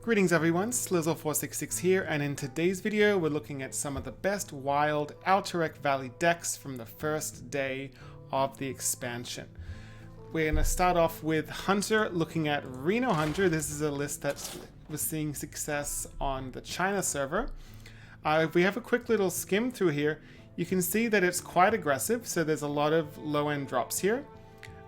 Greetings everyone, Slizzle466 here, and in today's video we're looking at some of the best wild Alterac Valley decks from the first day of the expansion. We're going to start off with Hunter, looking at Reno Hunter. This is a list that was seeing success on the China server. If we have a quick little skim through here, you can see that it's quite aggressive, so there's a lot of low-end drops here.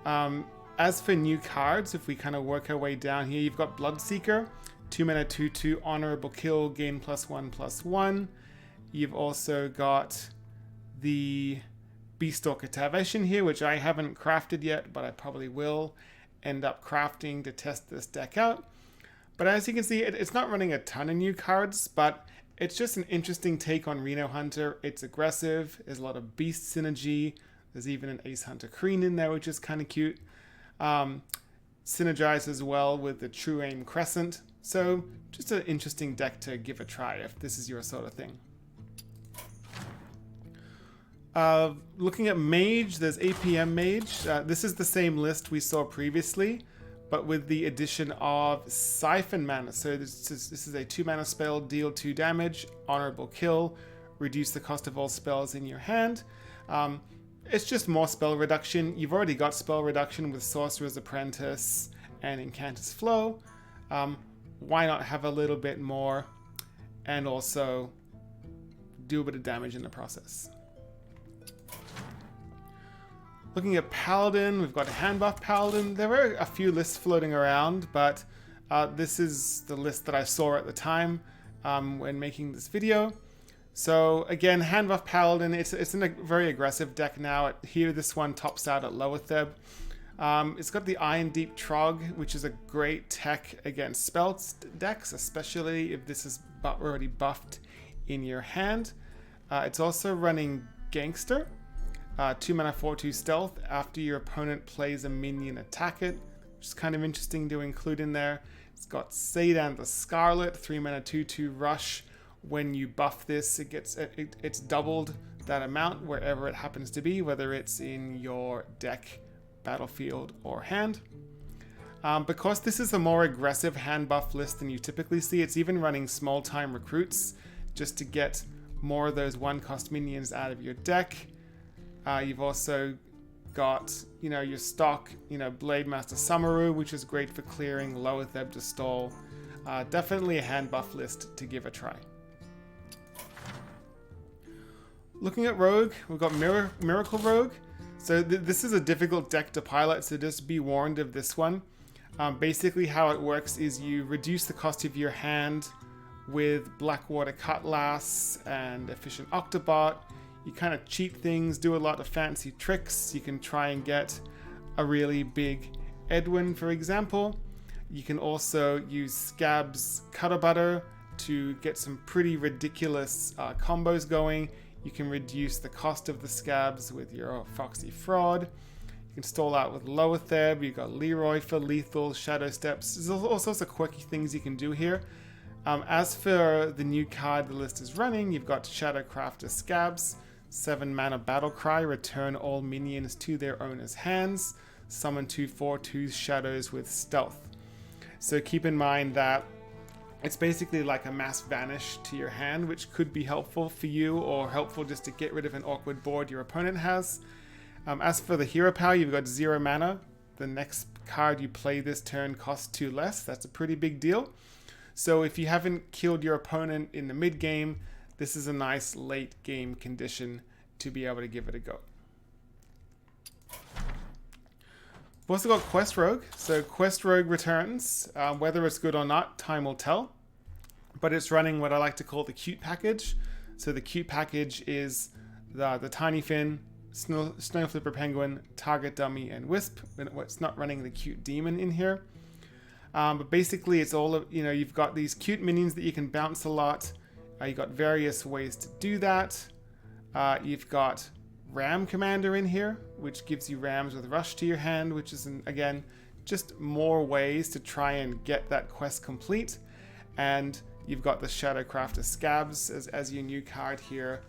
As for new cards, if we kind of work our way down here, you've got Bloodseeker, 2 mana 2/2 honorable kill, gain +1/+1. You've also got the Beastalker Taveshin here, which I haven't crafted yet, but I probably will end up crafting to test this deck out. But as you can see, it's not running a ton of new cards, but it's just an interesting take on Reno Hunter. It's aggressive, there's a lot of beast synergy, there's even an Ace Hunter Kreen in there, which is kind of cute. Synergizes well with the True Aim Crescent. So just an interesting deck to give a try if this is your sort of thing. Looking at Mage, there's AKfmwP. This is the same list we saw previously, but with the addition of Siphon Mana. So this is a 2 mana spell, deal 2 damage, honorable kill, reduce the cost of all spells in your hand. It's just more spell reduction. You've already got spell reduction with Sorcerer's Apprentice and Incantus Flow. Why not have a little bit more and also do a bit of damage in the process? Looking at Paladin, we've got a Handbuff Paladin. There were a few lists floating around, but this is the list that I saw at the time when making this video. So again, Handbuff Paladin, it's in a very aggressive deck now. Here, this one tops out at lower Theb. It's got the Iron Deep Trog, which is a great tech against spell decks, especially if this is already buffed in your hand. It's also running Gangster, 2 mana 4/2 stealth. After your opponent plays a minion, attack it, which is kind of interesting to include in there. It's got Seidan the Scarlet, 3 mana 2/2 rush. When you buff this, it's doubled that amount wherever it happens to be, whether it's in your deck, battlefield, or hand. Because this is a more aggressive hand buff list than you typically see, it's even running small time recruits just to get more of those 1-cost minions out of your deck. You've also got, your stock, Blade Master Summaru, which is great for clearing lower Theb to stall. Definitely a hand buff list to give a try. Looking at Rogue, we've got Miracle Rogue. So this is a difficult deck to pilot, so just be warned of this one. Basically how it works is you reduce the cost of your hand with Blackwater Cutlass and Efficient Octobot. You kind of cheat things, do a lot of fancy tricks. You can try and get a really big Edwin, for example. You can also use Scab's Cutter Butter to get some pretty ridiculous combos going. You can reduce the cost of the Scabs with your Foxy Fraud. You can stall out with lower Theb. You've got Leroy for lethal, Shadow Steps. There's all sorts of quirky things you can do here. As for the new card the list is running, you've got Shadowcrafter Scabs, 7 mana Battle Cry, return all minions to their owner's hands, summon 2 4/2 shadows with stealth. So keep in mind that it's basically like a mass vanish to your hand, which could be helpful for you or helpful just to get rid of an awkward board your opponent has. As for the hero power, you've got 0 mana. The next card you play this turn costs 2 less. That's a pretty big deal. So if you haven't killed your opponent in the mid game, this is a nice late game condition to be able to give it a go. We've also got Quest Rogue. So Quest Rogue returns. Whether it's good or not, time will tell. But it's running what I like to call the cute package. So the cute package is the Tiny Fin, Snow Flipper Penguin, Target Dummy, and Wisp. It's not running the cute demon in here. But basically it's all of, you've got these cute minions that you can bounce a lot. You've got various ways to do that. You've got Ram Commander in here, which gives you rams with rush to your hand, which is, again, just more ways to try and get that quest complete. And you've got the Shadowcrafter Scabs as your new card here.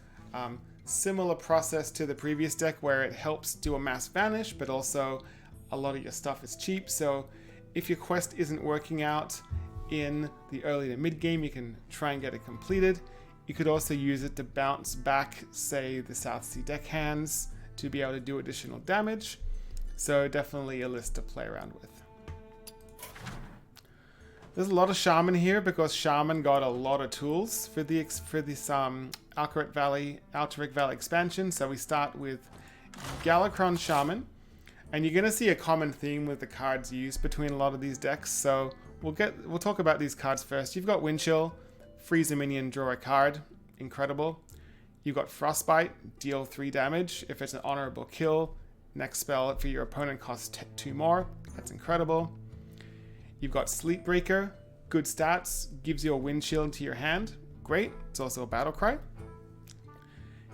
Similar process to the previous deck where it helps do a mass vanish, but also a lot of your stuff is cheap. So if your quest isn't working out in the early to mid game, you can try and get it completed. You could also use it to bounce back, say, the South Sea deckhands to be able to do additional damage. So definitely a list to play around with. There's a lot of Shaman here because Shaman got a lot of tools for this Alterac Valley expansion. So we start with Galakrond Shaman, and you're going to see a common theme with the cards used between a lot of these decks. So we'll talk about these cards first. You've got Wind Chill, freeze a minion, draw a card, incredible. You've got Frostbite, deal 3 damage if it's an honorable kill. Next spell for your opponent costs 2 more. That's incredible. You've got Sleep Breaker, good stats, gives you a Wind Chill into your hand. Great. It's also a battle cry.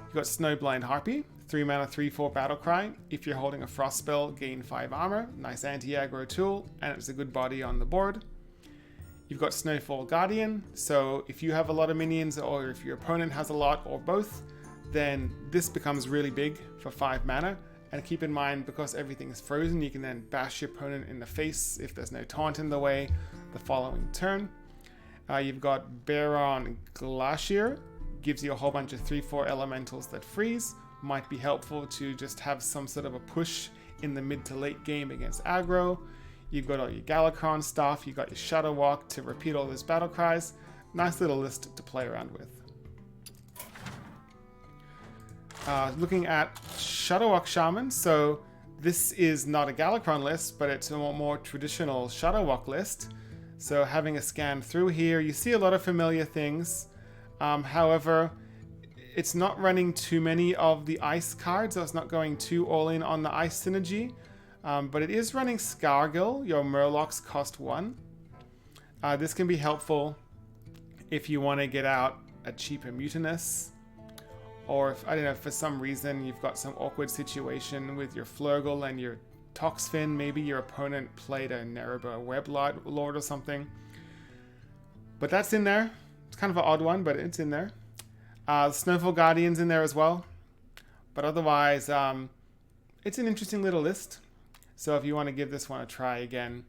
You've got Snowblind Harpy, 3 mana, 3/4 battle cry. If you're holding a frost spell, gain 5 armor. Nice anti-aggro tool, and it's a good body on the board. You've got Snowfall Guardian, so if you have a lot of minions, or if your opponent has a lot, or both, then this becomes really big for 5 mana. And keep in mind, because everything is frozen, you can then bash your opponent in the face if there's no taunt in the way the following turn. You've got Baron Glacier, gives you a whole bunch of 3/4 elementals that freeze. Might be helpful to just have some sort of a push in the mid to late game against aggro. You've got all your Galakrond stuff, you've got your Shudderwock to repeat all those battle cries. Nice little list to play around with. Looking at Shudderwock Shaman, so this is not a Galakrond list, but it's a more traditional Shudderwock list. So having a scan through here, you see a lot of familiar things. However, it's not running too many of the ice cards, so it's not going too all in on the ice synergy. But it is running Scargill, your Murlocs cost 1. This can be helpful if you want to get out a cheaper Mutinous. Or if, I don't know, for some reason you've got some awkward situation with your Flurgle and your Toxfin, maybe your opponent played a Nereber Weblord or something. But that's in there. It's kind of an odd one, but it's in there. Snowfall Guardian's in there as well. But otherwise, it's an interesting little list. So if you want to give this one a try again,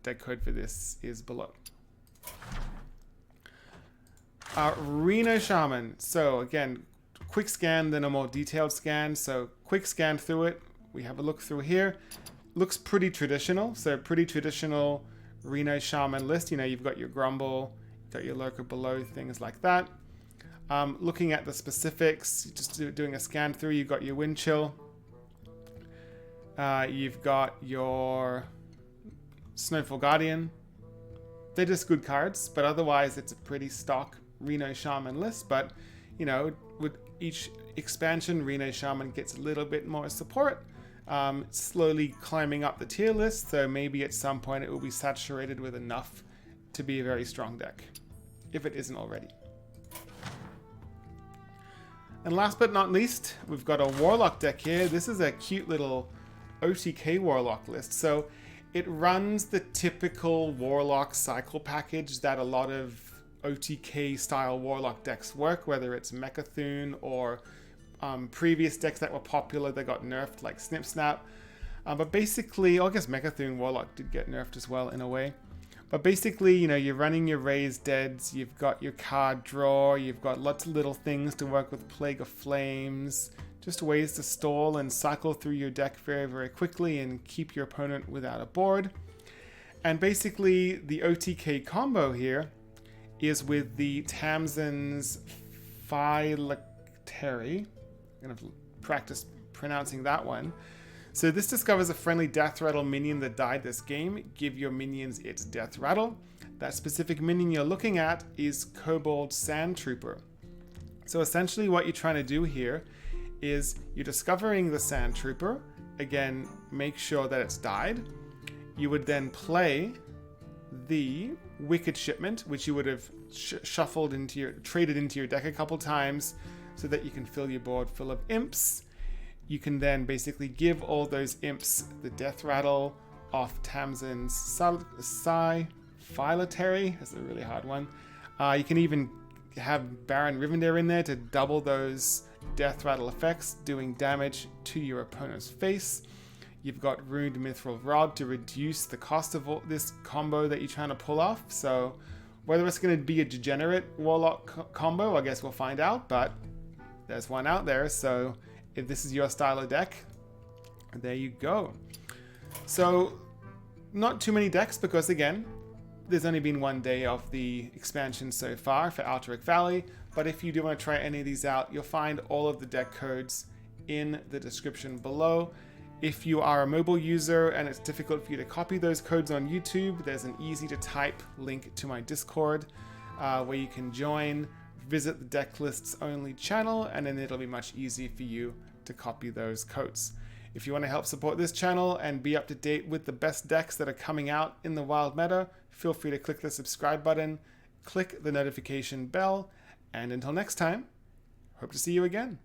deck code for this is below. Reno Shaman. So again, quick scan, then a more detailed scan. So quick scan through it. We have a look through here. Looks pretty traditional. So pretty traditional Reno Shaman list. You know, you've got your Grumble, you've got your Lurker below, things like that. Looking at the specifics, just doing a scan through, you've got your Wind Chill. You've got your Snowfall Guardian. They're just good cards, but otherwise it's a pretty stock Reno Shaman list. But, you know, with each expansion, Reno Shaman gets a little bit more support. Slowly climbing up the tier list, so maybe at some point it will be saturated with enough to be a very strong deck, if it isn't already. And last but not least, we've got a Warlock deck here. This is a cute little OTK Warlock list. So it runs the typical Warlock cycle package that a lot of OTK style Warlock decks work, whether it's Mechathune or previous decks that were popular that got nerfed, like Snip Snap. But basically, I guess Mechathune Warlock did get nerfed as well in a way. But basically, you know, you're running your Raised Deads, you've got your card draw, you've got lots of little things to work with Plague of Flames, just ways to stall and cycle through your deck very, very quickly and keep your opponent without a board. And basically, the OTK combo here is with the Tamsin's Phylactery. I'm going to practice pronouncing that one. So this discovers a friendly Death Rattle minion that died this game. Give your minions its Death Rattle. That specific minion you're looking at is Kobold Sand Trooper. So essentially what you're trying to do here is you're discovering the Sand Trooper. Again, make sure that it's died. You would then play the Wicked Shipment, which you would have shuffled into your, traded into your deck a couple times so that you can fill your board full of imps. You can then basically give all those imps the Death Rattle off Tamsin's Phylactery. That's a really hard one. You can even have Baron Rivendare in there to double those Death Rattle effects, doing damage to your opponent's face. You've got Ruined Mithril Rod to reduce the cost of this combo that you're trying to pull off. So whether it's going to be a degenerate Warlock combo, I guess we'll find out, but there's one out there. So if this is your style of deck, there you go. So not too many decks because, again, there's only been one day of the expansion so far for Alterac Valley, but if you do want to try any of these out, you'll find all of the deck codes in the description below. If you are a mobile user and it's difficult for you to copy those codes on YouTube, there's an easy to type link to my Discord where you can join, visit the deck lists only channel, and then it'll be much easier for you to copy those codes. If you want to help support this channel and be up to date with the best decks that are coming out in the wild meta, feel free to click the subscribe button, click the notification bell, and until next time, hope to see you again.